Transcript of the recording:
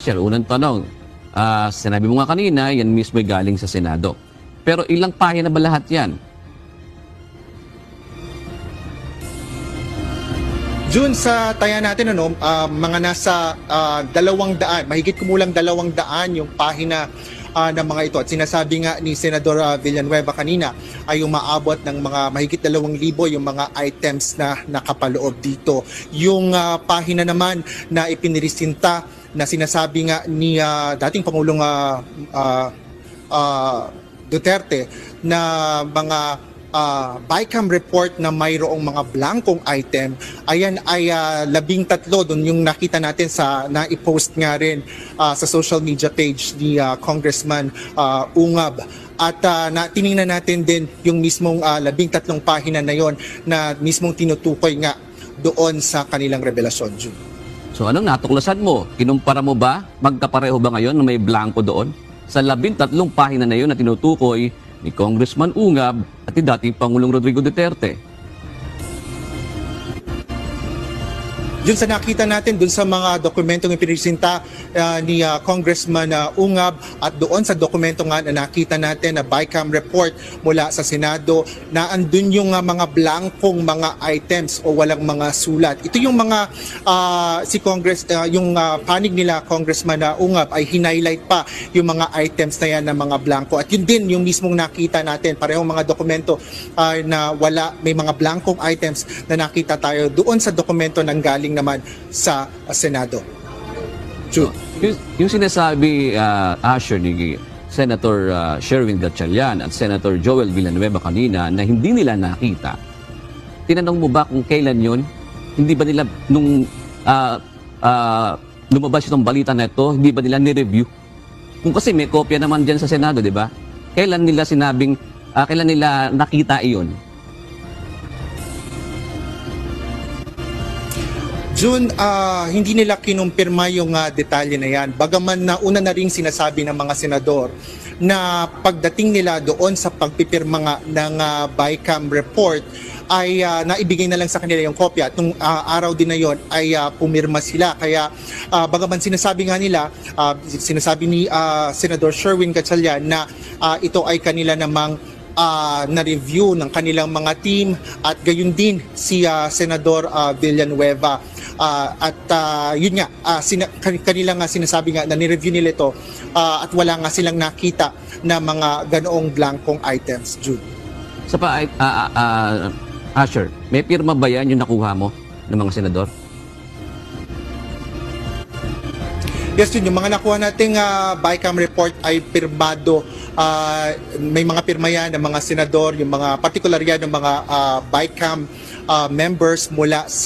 Asher, unang tanong, sinabi mo nga kanina, yan mismo ay galing sa Senado. Pero ilang pahina ba lahat yan? June, sa taya natin, mga nasa 200, mahigit kumulang 200 yung pahina ng mga ito. At sinasabi nga ni Senador Villanueva kanina ay umaabot ng mga mahigit 2,000 yung mga items na nakapaloob dito. Yung pahina naman na ipinirisinta na sinasabi nga ni dating Pangulong Duterte na mga BICAM report na mayroong mga blankong item, ayan ay 13 doon yung nakita natin sa na-post nga rin sa social media page ni Congressman Ungab. At tiningnan natin din yung mismong 13 pahina na yon na mismong tinutukoy nga doon sa kanilang revelasyon, June. So anong natuklasan mo? Kinumpara mo ba? Magkapareho ba ngayon na may blanco doon? Sa 13 pahina na yun na tinutukoy ni Congressman Ungab at ni dating Pangulong Rodrigo Duterte. Dun sa nakita natin, dun sa mga dokumentong ipinisinta ni Congressman Ungab at doon sa dokumento nga na nakita natin na BICAM report mula sa Senado na andun yung mga blankong mga items o walang mga sulat. Ito yung mga yung panig nila Congressman Ungab ay hinighlight pa yung mga items na yan na mga blanko. At yun din yung mismong nakita natin, parehong mga dokumento na may mga blankong items na nakita tayo doon sa dokumento ng galing naman sa Senado. So, yung sinasabi Asher ni Senator Sherwin Gatchalian at Senator Joel Villanueva kanina na hindi nila nakita, tinanong mo ba kung kailan yun? Hindi ba nila nung lumabas itong balita na ito, hindi ba nila ni-review? Kung kasi may kopya naman dyan sa Senado, di ba? Kailan nila kailan nila nakita iyon? June, hindi nila kinumpirma yung detalye na yan. Bagaman na una na rin sinasabi ng mga senador na pagdating nila doon sa pagpipirma nga ng BICAM report ay naibigay na lang sa kanila yung kopya. At nung araw din na yon ay pumirma sila. Kaya bagaman sinasabi nga nila, sinasabi ni Senador Sherwin Gatchalian na ito ay kanila namang na-review ng kanilang mga team at gayon din si Senador Villanueva. Yun nga, kanila nga sinasabi nga na ni-review nila ito at wala nga silang nakita na mga ganoong blankong items, Jude. Sa Asher, may pirma ba yan yung nakuha mo ng mga senador? Yes, yun. Yung mga nakuha nating BICAM report ay pirmado. May mga pirma yan ng mga senador, yung mga particular yan ng mga BICAM members mula sa